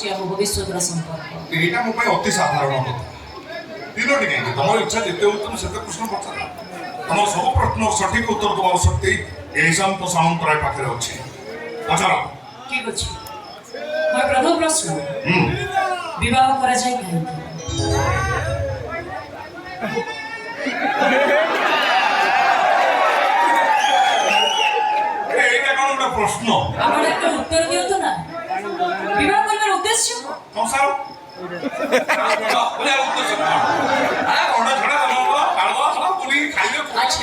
होची हम भविष्यतर संपर्क एटा मो पय अति साधारण कथा तीनोटी नहीं तुम इच्छा जिते हो तुम सेते प्रश्न पचार तुम सब प्रश्न सठिक उत्तर देवार शक्ति एही शांत सामंतराय पाखरे अछि पचार ठीक अछि मोर प्रथम प्रश्न विवाह करा जाय काहे एटा कोन उटा प्रश्न आपण एक उत्तर दियो तो ना विवाह करबार उद्देश्य संसार बोले उद्देश्य अरे ओडा छडा हम कालवा सब पुली खाइले अच्छा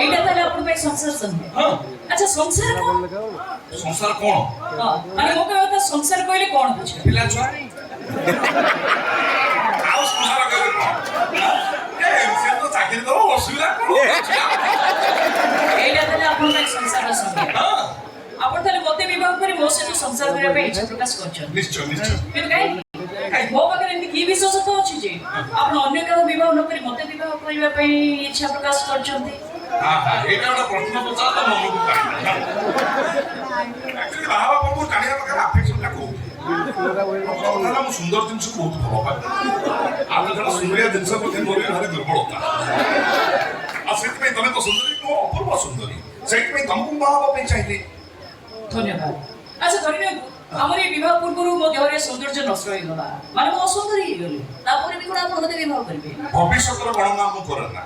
एटा ताले आपण पे संसार संगे हां अच्छा संसार कोन हां माने मो कहता संसार कहले कोन बुझे पिला छुआ आउ संसार कहले कोन ए से तो चाकरी दो असुविधा कोन एटा ताले आपण पे संसार संगे हां आपण ताले मते विवाह करी मो से संसार करे पे इच्छा प्रकाश करछन निश्चय निश्चय फिर काई मो पाखरे एंती की विश्वासता अछि जे आपण अन्य का विवाह न करी मते विवाह करबा पे इच्छा प्रकाश करछन्ती हां हां एटा एउटा प्रश्न पचार त मन को काई एक्चुअली बाबा बाबू कानिया पाखरे अफेक्शन ला को हमरा मु सुंदर जिंस बहुत भलो पाए आप जरा सुंदरिया जिंस प्रति मोर भारी दुर्बलता आ सेट में तमे तो सुंदरी को अपूर्व सुंदरी सेट में तुमको बाबा पे चाहिए धन्यवाद अच्छा धन्यवाद हमरे विवाह पूर्व मो देहरे सौंदर्य नष्ट होई गला माने मो सुंदरी हे गली तापर भी कोना आपण मते विवाह करबे भविष्यतर गणना मु करना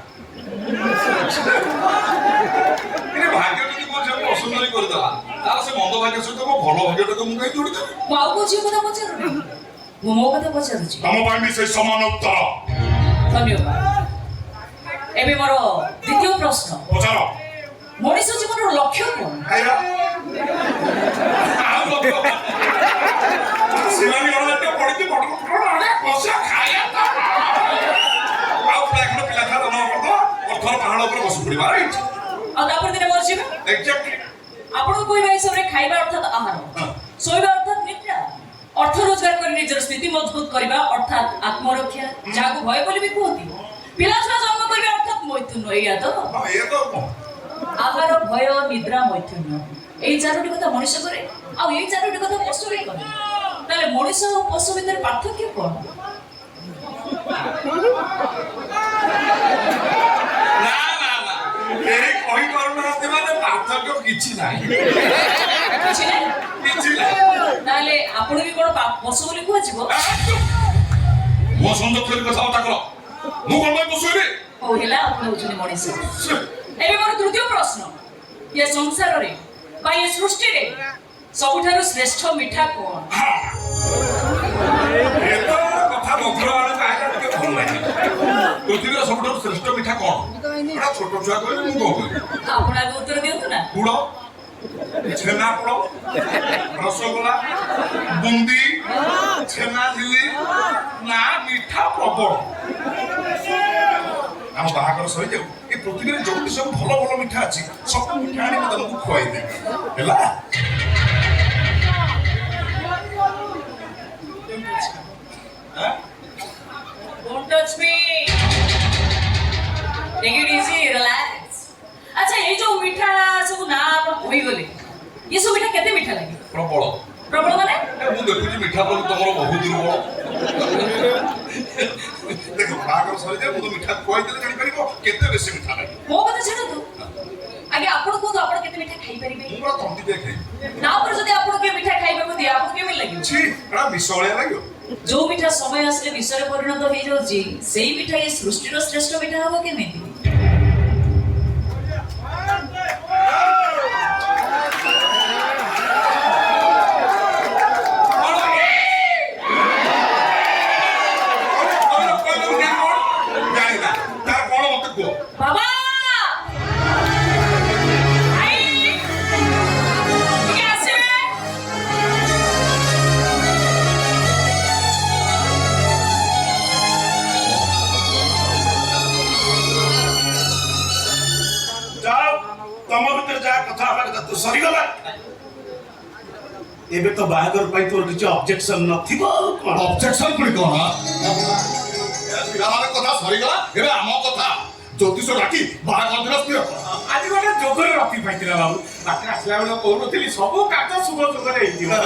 इने भाग्य जदि को जे असुंदरी कर देला तार से मंद भाग्य सहित मो भलो भाग्य को मु कहि जोड़ी दे मो आउ को कथा पचारबे मो कथा पचारुची तम पाई भी से समान उत्तर धन्यवाद एबे मोर द्वितीय प्रश्न पचारो मनुष्य जीवन लक्ष्य कोन आइरा सिलानी वाला पड़ी थी बड़ बसा खाया था आउ प्लेट में पिला था न करदो और थोड़ा पहाड़ ऊपर बस पड़ीबा राइट आ तापर दिने मोर जीवन एग्जैक्टली आपण कोई भाई सबरे खाइबा अर्थात आहार सोइबा अर्थात निद्रा अर्थ रोजगार कर निजर स्थिति मजबूत करबा अर्थात आत्मरक्षा जागु भय बोली भी कहती पिला छुआ जन्म करबा अर्थात मैथुन एया तो हां ये तो आहार भय निद्रा मैथुन এই চারটি কথা মনুষ্য করে আর এই চারটি কথা পশু করে তাহলে মনুষ্য ও পশু ভিতরে পার্থক্য কোন না না না এই কই করুনাতে মানে পার্থক্য কিছু নাই কিছু নাই তাহলে আপনি কি কোন পশু বলি কুয়াଯିব মো সুন্দর করে কথা কর মু কোন পশু রে ও হেলা আপনি হচ্ছেন মনুষ্য এবে মোর তৃতীয় প্রশ্ন ये संसार रे बा ये सृष्टि रे सबुठारु श्रेष्ठ मिठा कोन ये तो कथा मधुर वाला काहे के भल लागे पृथ्वी रे सबुठारु श्रेष्ठ मिठा कोन एटा छोटो छुआ कहले मु कहबे आपना उत्तर दियंतु ना गुड़ छेना पोड़ रसगोल्ला बुंदी छेना झिली ना मीठा प्रबल हम बाहागर सही जाऊ ए पृथ्वी रे जो सब भलो भलो मिठा अछि सब मिठा आनी तुमको खुआई दे हैला don't touch me take it easy relax अच्छा ये जो मीठा सब ना होई गले ये सब मीठा केते मीठा लागे प्रबल प्रबल माने मु देखुची मिठा पर तमरो बहुत दुर्बल देखो बाहागर सही जाऊ मु मिठा खुआई देले जानि परिबो केते बेसी मिठा लागे मो कथा छाड़ दो आगे आपण को तो आपण केते मीठा खाई परिबे मु पूरा तंती देखे ना पर जदि आपण के मीठा खाइबा को दिया आपण केमे लागि छी एटा विषळया लागियो जो मीठा समय आसले विषय परिणत हो जाउची सेही मीठा ये सृष्टि रो श्रेष्ठ मीठा हबो केमेती बाबा तम भीतर जा कथा हवा तो सरी गला एबे तो बाहागर पाई तोर किछ ऑब्जेक्शन नथिबो कोन ऑब्जेक्शन पुणी कोन पिलामाने कथा सरी गला एबे आम कथा ज्योतिष राखी बाहागर दिवस पियो आज गोटे जोगरे रखी पाइतिला बाबू बाकी आसला बेला कहउनथिली सब काज शुभ जोगरे हेतिला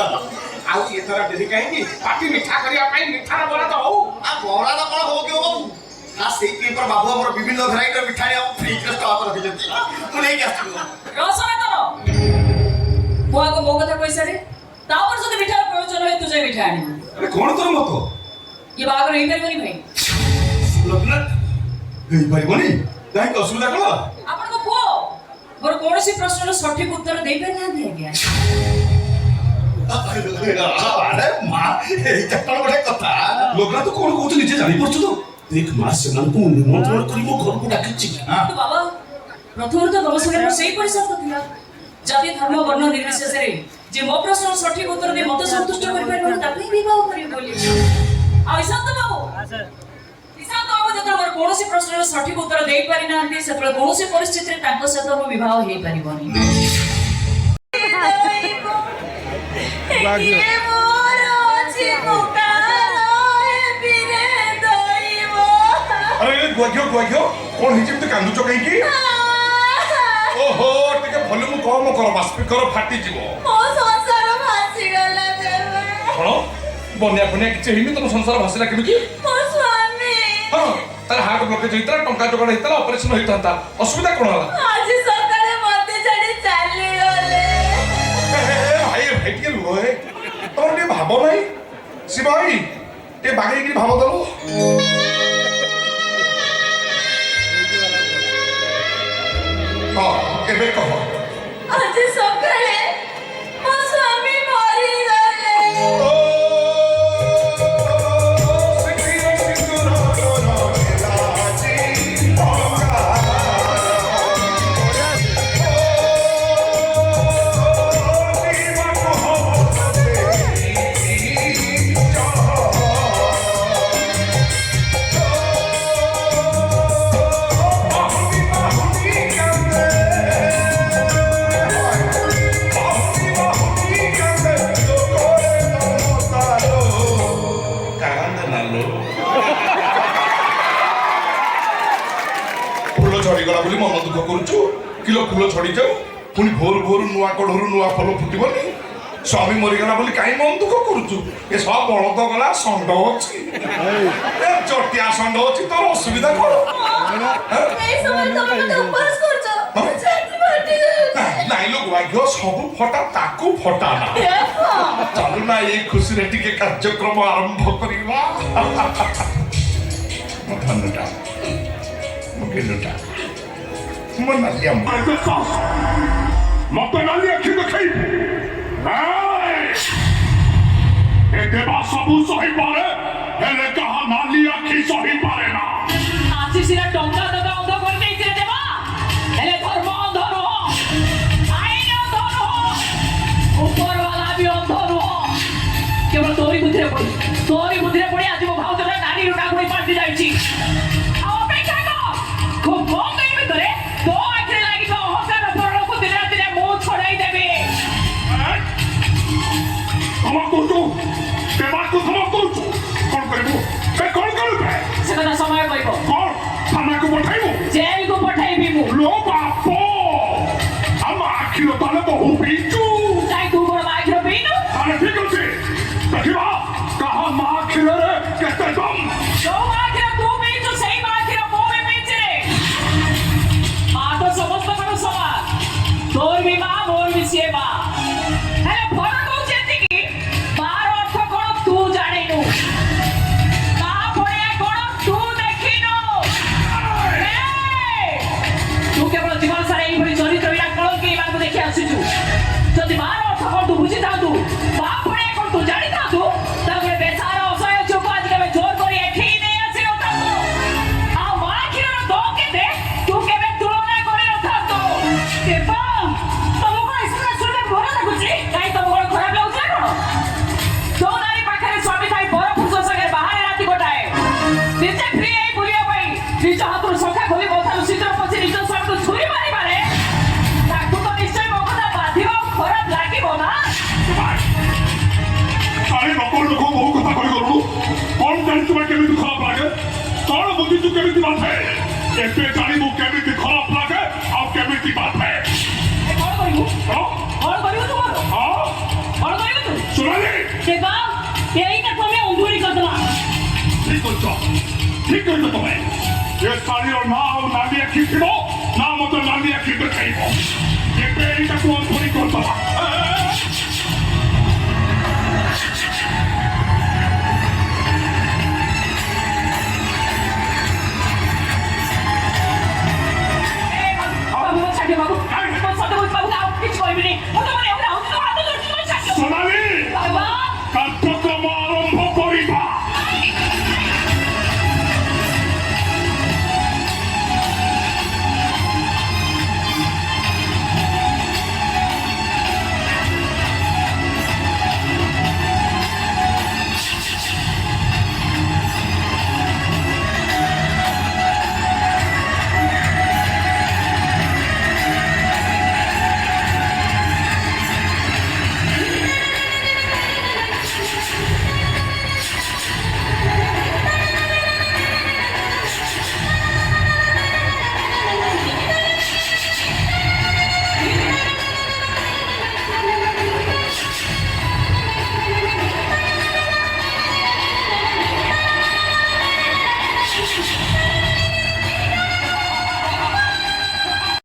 आउ ये थोड़ा डेरी कहीं पार्टी मिठा करिया पाई मिठा बरा तो हो आ बड़ा तो कौन हो क्यों बाबू आ सेई के पर बाबू हमर विभिन्न भेराइटी मिठाई हम फ्रिज रे स्टॉक रखि जति तू नहीं आसी रसना तो बुआ को मो कथा पैसा रे तापर जदि मिठा प्रयोजन होय तुझे मिठा आनी अरे कौन तोर मत ये बागर नहीं करी भाई लग्न हेई परिबनी काहे की असुविधा कला आपण को पुओ मोर कोनोसी प्रश्नर सठिक उत्तर देई पाइ ना दिया अरे मां एई चक्कर बडे कथा लग्न तो कौन कहू निजे जानि परछु तो देख मां सेमान को निमंत्रण करी मो घर को डाकिछि हां तो बाबा प्रथम तो तम संगे मोर सेही परिसर थिला जाति धर्म वर्ण निर्विशेष रे जे मो प्रश्नर सठिक उत्तर दे मते संतुष्ट करि पाइ ताकि विवाह करि बोली आ ईशान तो बाबू ईशान तो बाबू जत मोर कोनोसी प्रश्नर सठिक उत्तर देई पारि नांती सेतले कोनोसी परिस्थिति रे तांको सहित मो विवाह हेई परिबनी ये मोर अछि पुकारो ए बिरे दइबो अरे गोग्यो कौन हिचिम तो कांदुचो कहीं की ओहो टिके वॉल्यूम कम करो बा स्पीकर फाटी जीवो मो संसार भासी गला देवे कौन बन्या बन्या किछ हिमी तुम संसार भासीला केमिति मो स्वामी हां तार हार्ट ब्लॉकेज होइतला टंका जोगाड़ होइतला ऑपरेशन होइतंता असुविधा कोन होला आज सकाळे मते छडी चाली गले भाई के लोए तोर ने भाबो नाही शिवाई ए बागे की भाबो दलो हां एबे कहो आज सकाळे मो स्वामी मरी गले झड़ीगला बोली मन दुख करुचु किलो फूल झड़ी जाऊ पुणी भोर भोर नुआ कढ़ू नुआ फल फुटबनी स्वामी मरीगला बोली कहीं मन दुख करुचु ए सब बलद गला षंड अच्छी चटिया षंड अच्छी तोर असुविधा कौन এই সময় তো মতে উপবাস করছো ছাতি ফাটি नाई लोग भाग्य सब फटा ताकू फटा ना चलू ना ये खुशी रे टिके कार्यक्रम आरंभ करिवा धन्यटा मुकेलटा मन नालिया मते नाली आखि देखै ए देवा सबु सही पारे हेले कहा नाली आखि सही पारे ना आसी सिरा टंका दादा अंध कर देई रे देवा हेले धर्म अंध रो आईन अंध रो ऊपर वाला भी अंध रो केवल तोरी बुद्धि रे पड़ी आज मो भाव जरा नानी रुटा कोई पार्टी जाई छी आ अपेक्षा कर खूब कम दिन भितरे तो आखिर लागी तो हकार पर को दिन रात रे मुंह छोड़ाई देबे क्षमा करतो देवा को क्षमा करतो कोन करबो बे कोन करबे से कथा समय कहबो कोन थाना को पठाइबो जेल को पठाइबी मु लो बापो हम आखिर ताले बहु पिचू ताई तू मोर आखिर बेनो अरे ठीक আছে देखिबा कहा मां आखिर रे केते दम जो आखिर तू बेचो सही आखिर मो में बेच रे मां तो समस्त करो सवाल तोर भी मां मोर भी सेवा अरे फरक हो जेती की बार अर्थ कोन तू जानिनु ता पड़े कोन तू देखिनु तू केवल जीवन सारा एई भली चरित्र विराट कलम के मान को देखि आसीजु जदि बार अर्थ कोन तू बुझी था तू बाप पड़े कोन तू जानि था तू तबे बेचारा असहाय चोको आज के जोर करी एठी नै आसी नथा तो आ मां खिर दो के दे तू केबे तुलना करी नथा तो केबा तमो को इसना सुने भरा लागुची काई तमो को खराब लागुची कोन तो नारी पाखरे स्वामी थाई बर पुरुष संगे बाहर राती गोटाए निजे फ्री एई बुलिया पई निज हातुर सखा खोली बोथारु सिद्र पछि निज स्वामी को छुरी मारी मारे ताकू तो निश्चय मोकदा बाधिबो खराब लागिबो ना अरे नकर लोक बहु कथा कहि गलु कोन जानि तुम केमिति खराब लागे कोन बुद्धि तू केमिति बात है एते जानि मु केमिति खराब लागे आ केमिति बात है कोन करिवु हां कोन करिवु तू हां कोन करिवु तू सुनाली এইটাକୁ ଆମେ ଅଙ୍ଗୁଳି କରିଦେବା। ঠিক করছো তুমি এ শাড়ির না ଆଉ ନାଲି ଆଖି ଥିବ ନା ମତେ ନାଲି ଆଖି ଦେଖାଇବ ଏବେ ଏଇଟାକୁ ଅନ୍ତରି କରିଦେବା